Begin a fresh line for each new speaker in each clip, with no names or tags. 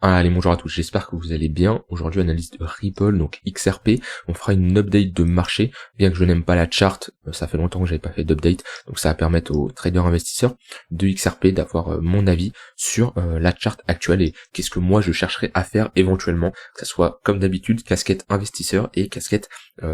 Allez, bonjour à tous, j'espère que vous allez bien. Aujourd'hui, analyse de Ripple, donc XRP. On fera une update de marché, bien que je n'aime pas la chart, ça fait longtemps que j'avais pas fait d'update, donc ça va permettre aux traders investisseurs de XRP d'avoir mon avis sur la chart actuelle et qu'est-ce que moi je chercherais à faire éventuellement, que ça soit comme d'habitude, casquette investisseur et casquette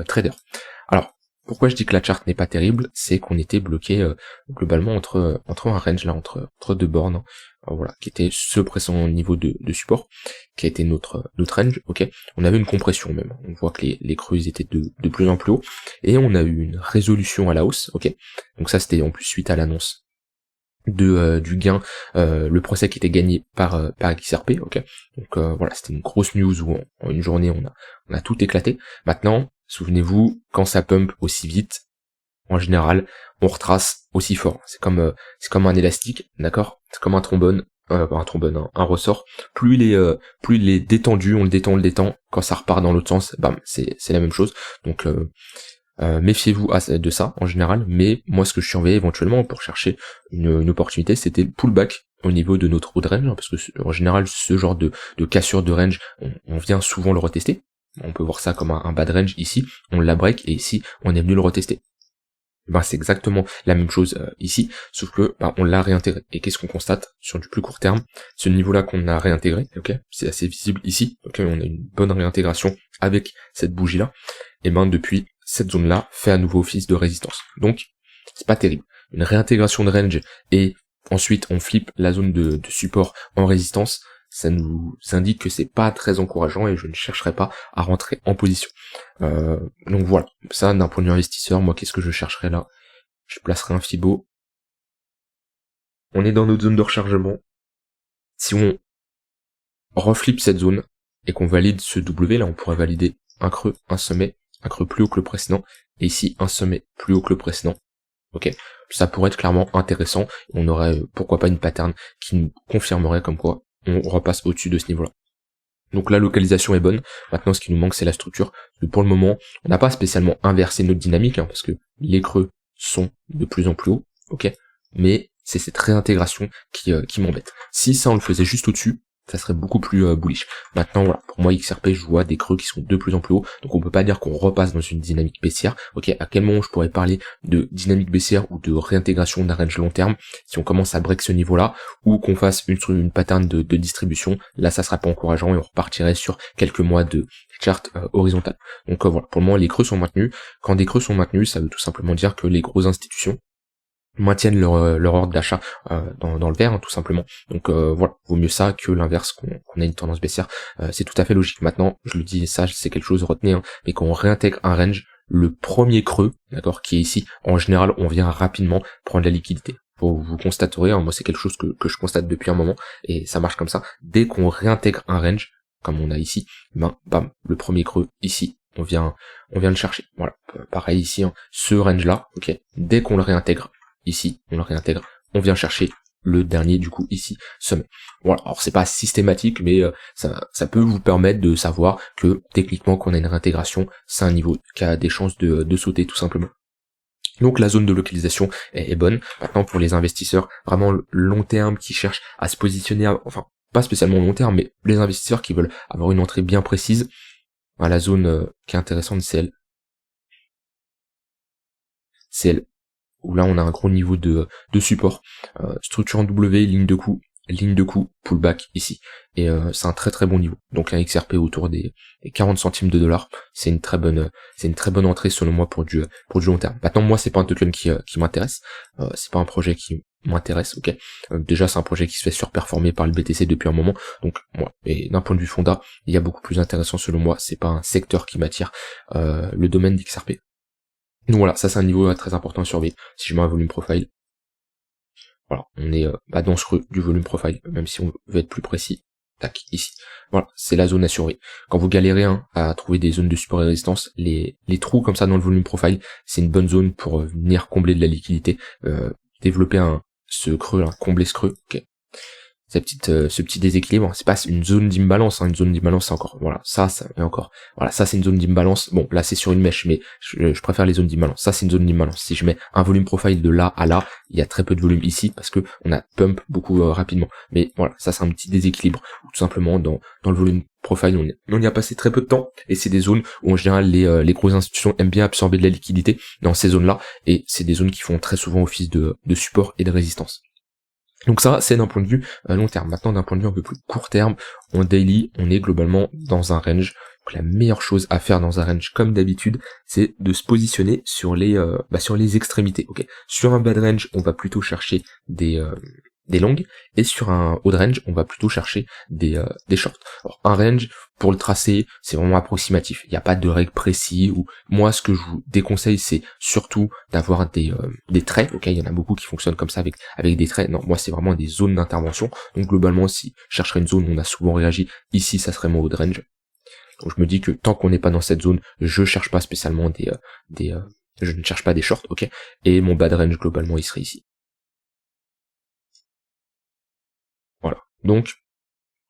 trader. Alors, pourquoi je dis que la chart n'est pas terrible, c'est qu'on était bloqué globalement entre un range là, entre deux bornes, hein. Voilà, qui était ce précédent niveau de support, qui a été notre range, ok. On avait une compression même, on voit que les creux étaient de plus en plus haut, et on a eu une résolution à la hausse, ok. Donc ça c'était en plus suite à l'annonce du gain, le procès qui était gagné par XRP, ok. Donc voilà, c'était une grosse news où en une journée on a tout éclaté. Maintenant, souvenez-vous, quand ça pump aussi vite, en général, on retrace aussi fort. C'est comme un élastique, d'accord? C'est comme un trombone, un ressort. Plus il est détendu, on le détend. Quand ça repart dans l'autre sens, bam, c'est la même chose. Donc méfiez-vous de ça en général. Mais moi, ce que je surveillais éventuellement pour chercher une opportunité, c'était le pullback au niveau de notre haut de range, parce que en général, ce genre de cassure de range, on vient souvent le retester. On peut voir ça comme un bad range ici, on la break et ici, on est venu le retester. Ben c'est exactement la même chose ici, sauf que on l'a réintégré. Et qu'est-ce qu'on constate sur du plus court terme? Ce niveau-là qu'on a réintégré, ok, c'est assez visible ici, ok, on a une bonne réintégration avec cette bougie-là, et ben depuis, cette zone-là fait à nouveau office de résistance. Donc, c'est pas terrible. Une réintégration de range, et ensuite on flippe la zone de support en résistance, ça nous indique que c'est pas très encourageant et je ne chercherai pas à rentrer en position. Donc voilà, ça d'un point de vue investisseur, moi qu'est-ce que je chercherai là? Je placerai un Fibo. On est dans notre zone de rechargement. Si on reflippe cette zone et qu'on valide ce W, là on pourrait valider un creux, un sommet, un creux plus haut que le précédent, et ici un sommet plus haut que le précédent. Ok, ça pourrait être clairement intéressant. On aurait pourquoi pas une pattern qui nous confirmerait comme quoi on repasse au-dessus de ce niveau-là. Donc la localisation est bonne. Maintenant, ce qui nous manque, c'est la structure. Pour le moment, on n'a pas spécialement inversé notre dynamique, parce que les creux sont de plus en plus hauts, ok. Mais c'est cette réintégration qui m'embête. Si ça, on le faisait juste au-dessus, ça serait beaucoup plus bullish. Maintenant, voilà, pour moi, XRP, je vois des creux qui sont de plus en plus hauts, donc on peut pas dire qu'on repasse dans une dynamique baissière. Ok, à quel moment je pourrais parler de dynamique baissière ou de réintégration d'un range long terme si on commence à break ce niveau-là, ou qu'on fasse une pattern de distribution, là ça sera pas encourageant et on repartirait sur quelques mois de chart horizontale. Donc voilà, pour le moment, les creux sont maintenus. Quand des creux sont maintenus, ça veut tout simplement dire que les grosses institutions maintiennent leur ordre d'achat dans le vert, tout simplement. Donc voilà, vaut mieux ça que l'inverse, qu'on ait une tendance baissière, c'est tout à fait logique. Maintenant, je le dis, ça c'est quelque chose, retenez, mais quand on réintègre un range, le premier creux, d'accord, qui est ici, en général, on vient rapidement prendre la liquidité. Vous constaterez, moi c'est quelque chose que je constate depuis un moment, et ça marche comme ça, dès qu'on réintègre un range, comme on a ici, bam, le premier creux, ici, on vient le chercher. Voilà, pareil ici, ce range là, ok, dès qu'on le réintègre, ici, on le réintègre, on vient chercher le dernier, du coup, ici, sommet. Voilà, alors c'est pas systématique, mais ça peut vous permettre de savoir que, techniquement, qu'on a une réintégration, c'est un niveau qui a des chances de sauter, tout simplement. Donc la zone de localisation est bonne. Maintenant, pour les investisseurs, vraiment long terme, qui cherchent à se positionner, enfin, pas spécialement long terme, mais les investisseurs qui veulent avoir une entrée bien précise, la zone qui est intéressante, c'est elle, où là on a un gros niveau de support, structure en W, ligne de coup, pullback ici, et c'est un très très bon niveau. Donc un XRP autour des 40 centimes de dollars, c'est une très bonne entrée selon moi pour du long terme. Maintenant, moi c'est pas un token qui m'intéresse, c'est pas un projet qui m'intéresse, ok. Déjà c'est un projet qui se fait surperformer par le BTC depuis un moment, donc moi, et d'un point de vue fonda, il y a beaucoup plus intéressant selon moi, c'est pas un secteur qui m'attire, le domaine d'XRP. Donc voilà, ça c'est un niveau très important à surveiller. Si je mets un volume profile, voilà, on est dans ce creux du volume profile, même si on veut être plus précis. Tac, ici. Voilà, c'est la zone à surveiller. Quand vous galérez à trouver des zones de support et résistance, les trous comme ça dans le volume profile, c'est une bonne zone pour venir combler de la liquidité, développer ce creux là, combler ce creux, ok. ce petit déséquilibre. C'est pas une zone d'imbalance, hein. Une zone d'imbalance c'est encore, voilà, ça et encore, voilà, ça c'est une zone d'imbalance. Bon, là c'est sur une mèche, mais je préfère les zones d'imbalance. Ça c'est une zone d'imbalance. Si je mets un volume profile de là à là, il y a très peu de volume ici parce que on a pump beaucoup rapidement. Mais voilà, ça c'est un petit déséquilibre. Tout simplement dans le volume profile, on y a passé très peu de temps, et c'est des zones où en général les grosses institutions aiment bien absorber de la liquidité dans ces zones-là, et c'est des zones qui font très souvent office de support et de résistance. Donc ça, c'est d'un point de vue long terme. Maintenant, d'un point de vue un peu plus court terme, en daily, on est globalement dans un range. Donc la meilleure chose à faire dans un range, comme d'habitude, c'est de se positionner sur les extrémités. Ok. Sur un bad range, on va plutôt chercher des longues, et sur un haut range, on va plutôt chercher des shorts. Alors, un range, pour le tracer, c'est vraiment approximatif. Il n'y a pas de règle précise, ou moi, ce que je vous déconseille, c'est surtout d'avoir des traits. Ok, il y en a beaucoup qui fonctionnent comme ça avec des traits. Non, moi, c'est vraiment des zones d'intervention. Donc, globalement, si je chercherais une zone où on a souvent réagi, ici, ça serait mon haut range. Donc, je me dis que tant qu'on n'est pas dans cette zone, je cherche pas spécialement je ne cherche pas des shorts, ok. Et mon bad range, globalement, il serait ici. Voilà. Donc,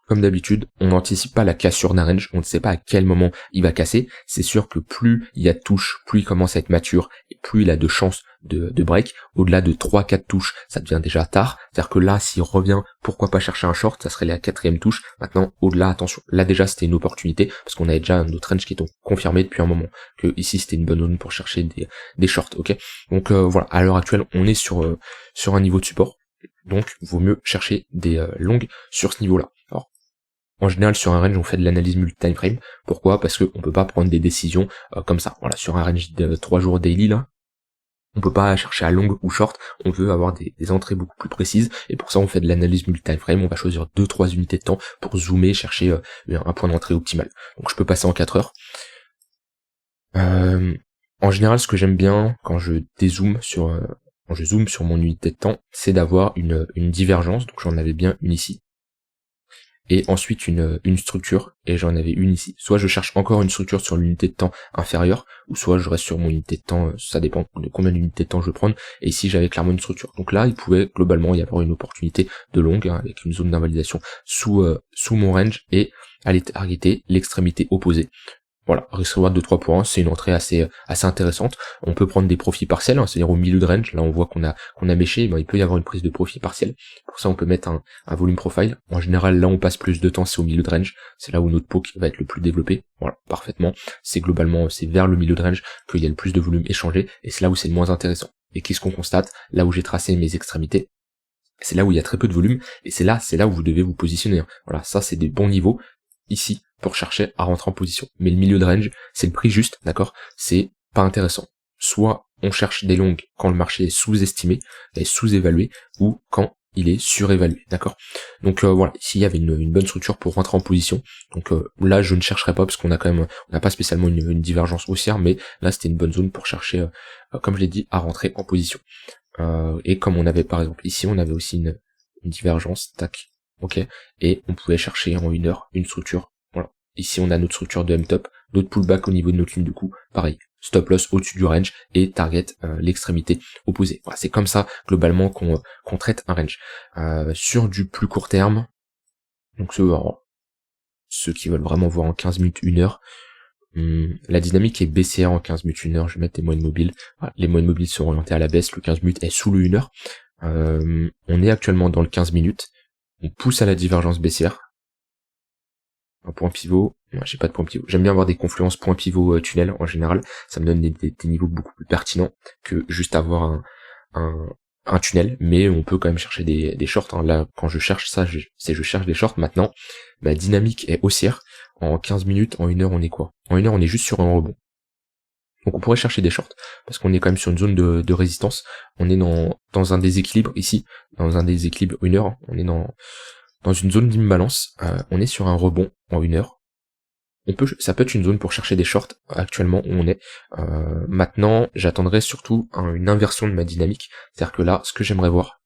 comme d'habitude, on n'anticipe pas la cassure d'un range, on ne sait pas à quel moment il va casser. C'est sûr que plus il y a de touches, plus il commence à être mature, et plus il a de chances de break. Au-delà de 3-4 touches, ça devient déjà tard. C'est-à-dire que là, s'il revient, pourquoi pas chercher un short, ça serait la 4e touche. Maintenant, au-delà, attention, là déjà c'était une opportunité, parce qu'on avait déjà notre range qui est confirmé depuis un moment, que ici c'était une bonne zone pour chercher des shorts, ok. Donc voilà, à l'heure actuelle, on est sur un niveau de support, donc vaut mieux chercher des longues sur ce niveau-là. Alors, en général, sur un range, on fait de l'analyse multi-time frame. Pourquoi? Parce qu'on peut pas prendre des décisions comme ça. Voilà, sur un range de 3 jours daily, là, on peut pas chercher à long ou short, on veut avoir des entrées beaucoup plus précises, et pour ça, on fait de l'analyse multi-time frame, on va choisir 2-3 unités de temps pour zoomer, chercher un point d'entrée optimal. Donc je peux passer en 4 heures. En général, ce que j'aime bien quand je dézoome quand je zoome sur mon unité de temps, c'est d'avoir une divergence, donc j'en avais bien une ici. Et ensuite une structure, et j'en avais une ici. Soit je cherche encore une structure sur l'unité de temps inférieure, ou soit je reste sur mon unité de temps, ça dépend de combien d'unités de temps je veux prendre, et ici j'avais clairement une structure. Donc là, il pouvait globalement y avoir une opportunité de longue, hein, avec une zone d'invalidation sous mon range, et aller targeter l'extrémité opposée. Voilà, risk reward de 3 pour 1, c'est une entrée assez intéressante. On peut prendre des profits partiels, hein, c'est-à-dire au milieu de range, là on voit qu'on a méché, ben, il peut y avoir une prise de profit partiel. Pour ça on peut mettre un volume profile. En général, là on passe plus de temps, c'est au milieu de range, c'est là où notre poke va être le plus développé. Voilà, parfaitement. C'est globalement, c'est vers le milieu de range qu'il y a le plus de volume échangé, et c'est là où c'est le moins intéressant. Et qu'est-ce qu'on constate? Là où j'ai tracé mes extrémités, c'est là où il y a très peu de volume, et c'est là où vous devez vous positionner. Voilà, ça c'est des bons niveaux ici pour chercher à rentrer en position. Mais le milieu de range, c'est le prix juste, d'accord? C'est pas intéressant. Soit on cherche des longues quand le marché est sous-estimé, et sous-évalué, ou quand il est surévalué, d'accord? Donc voilà, ici il y avait une bonne structure pour rentrer en position. Donc là je ne chercherai pas parce qu'on a quand même, on n'a pas spécialement une divergence haussière, mais là c'était une bonne zone pour chercher, comme je l'ai dit, à rentrer en position. Et comme on avait par exemple ici, on avait aussi une divergence, tac, ok, et on pouvait chercher en 1 heure une structure. Voilà. Ici on a notre structure de M-top, notre pullback au niveau de notre ligne de coup, pareil, stop loss au-dessus du range et target l'extrémité opposée. Voilà, c'est comme ça globalement qu'on traite un range. Sur du plus court terme, donc ceux qui veulent vraiment voir en 15 minutes, 1 heure, la dynamique est baissière en 15 minutes, 1 heure, je vais mettre les moyennes mobiles. Voilà, les moyennes mobiles sont orientées à la baisse, le 15 minutes est sous le 1 heure. On est actuellement dans le 15 minutes, on pousse à la divergence baissière. Un point pivot, non, j'ai pas de point pivot. J'aime bien avoir des confluences point pivot tunnel en général, ça me donne des niveaux beaucoup plus pertinents que juste avoir un tunnel, mais on peut quand même chercher des shorts. Hein. Là, quand je cherche ça, je cherche des shorts. Maintenant, ma dynamique est haussière. En 15 minutes, en 1 heure, on est quoi? En 1 heure, on est juste sur un rebond. Donc on pourrait chercher des shorts, parce qu'on est quand même sur une zone de résistance. On est dans un déséquilibre ici, dans un déséquilibre 1 heure. On est dans une zone d'imbalance. On est sur un rebond en 1 heure. Ça peut être une zone pour chercher des shorts actuellement où on est. Maintenant, j'attendrai surtout une inversion de ma dynamique. C'est-à-dire que là, ce que j'aimerais voir,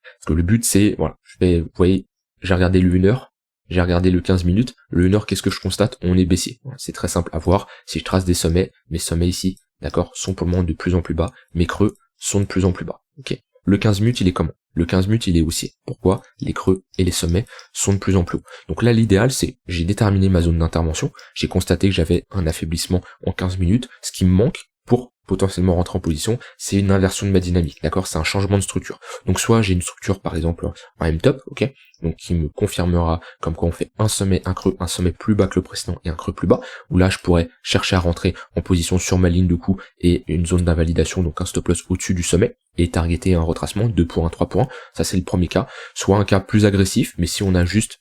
parce que le but c'est, voilà, vous voyez, j'ai regardé le 1 heure, j'ai regardé le 15 minutes, le 1 heure, qu'est-ce que je constate? On est baissier. Voilà, c'est très simple à voir. Si je trace des sommets, mes sommets ici, d'accord, sont pour le moment de plus en plus bas, mes creux sont de plus en plus bas. Ok. Le 15 minutes, il est comment? le 15 minutes il est haussier. Pourquoi? Les creux et les sommets sont de plus en plus hauts. Donc là l'idéal c'est, j'ai déterminé ma zone d'intervention, j'ai constaté que j'avais un affaiblissement en 15 minutes, ce qui me manque pour potentiellement rentrer en position, c'est une inversion de ma dynamique, d'accord? C'est un changement de structure. Donc soit j'ai une structure par exemple en M-top, ok? Donc qui me confirmera comme quoi on fait un sommet, un creux, un sommet plus bas que le précédent et un creux plus bas, où là je pourrais chercher à rentrer en position sur ma ligne de coup et une zone d'invalidation, donc un stop loss au-dessus du sommet, et targeter un retracement, 2 points, 3 points, ça c'est le premier cas. Soit un cas plus agressif, mais si on a juste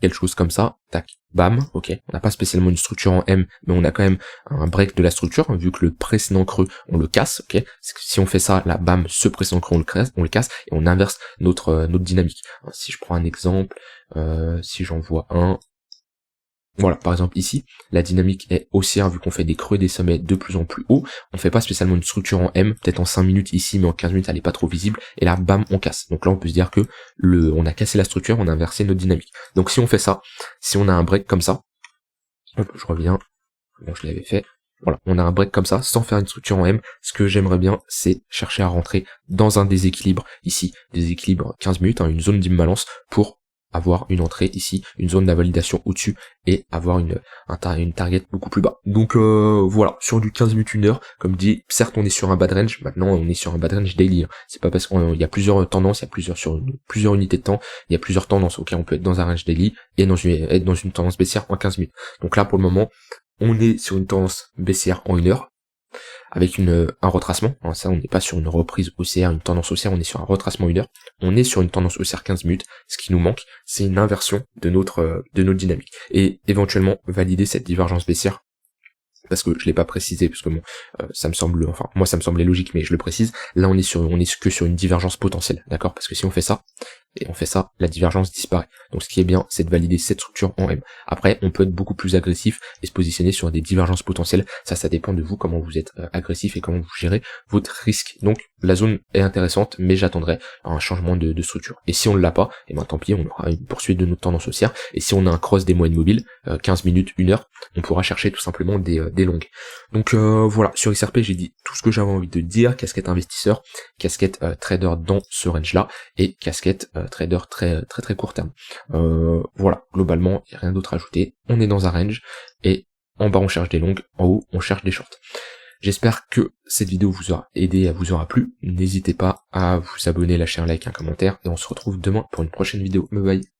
quelque chose comme ça, tac, bam, ok, on n'a pas spécialement une structure en M, mais on a quand même un break de la structure, vu que le précédent creux, on le casse, ok, si on fait ça, là, bam, ce précédent creux, on le casse, et on inverse notre dynamique. Si je prends un exemple, si j'en vois un, voilà, par exemple ici, la dynamique est haussière vu qu'on fait des creux et des sommets de plus en plus haut. On fait pas spécialement une structure en M, peut-être en 5 minutes ici, mais en 15 minutes elle est pas trop visible. Et là, bam, on casse. Donc là, on peut se dire que on a cassé la structure, on a inversé notre dynamique. Donc si on fait ça, si on a un break comme ça, hop, je reviens, bon, je l'avais fait. Voilà, on a un break comme ça, sans faire une structure en M. Ce que j'aimerais bien, c'est chercher à rentrer dans un déséquilibre ici, déséquilibre 15 minutes, une zone d'imbalance pour avoir une entrée ici, une zone d'invalidation au-dessus et avoir une target beaucoup plus bas. Donc voilà, sur du 15 minutes, 1 heure, comme dit, certes on est sur un bad range, maintenant on est sur un bad range daily. C'est pas parce qu'il y a plusieurs tendances, il y a plusieurs unités de temps, il y a plusieurs tendances, ok, on peut être dans un range daily et être dans une tendance baissière en 15 minutes. Donc là pour le moment, on est sur une tendance baissière en 1 heure, avec un retracement, ça on n'est pas sur une reprise haussière, une tendance haussière, on est sur un retracement 1 heure, on est sur une tendance haussière 15 minutes, ce qui nous manque, c'est une inversion de notre dynamique, et éventuellement valider cette divergence baissière, parce que je l'ai pas précisé, parce que bon, ça me semble, enfin moi ça me semblait logique, mais je le précise, là on est que sur une divergence potentielle, d'accord, parce que si on fait ça, et on fait ça, la divergence disparaît. Donc ce qui est bien, c'est de valider cette structure en M. Après, on peut être beaucoup plus agressif et se positionner sur des divergences potentielles. Ça dépend de vous, comment vous êtes agressif et comment vous gérez votre risque. Donc la zone est intéressante, mais j'attendrai un changement de structure. Et si on ne l'a pas, et ben tant pis, on aura une poursuite de notre tendance haussière. Et si on a un cross des moyennes mobiles, 15 minutes, 1 heure, on pourra chercher tout simplement des longues. Donc voilà, sur XRP, j'ai dit tout ce que j'avais envie de dire, casquette investisseur, casquette trader dans ce range-là, et casquette trader très court terme. Voilà, globalement, il n'y a rien d'autre à ajouter. On est dans un range, et en bas on cherche des longues, en haut on cherche des shorts. J'espère que cette vidéo vous aura aidé, vous aura plu. N'hésitez pas à vous abonner, lâcher un like, un commentaire, et on se retrouve demain pour une prochaine vidéo. Bye bye.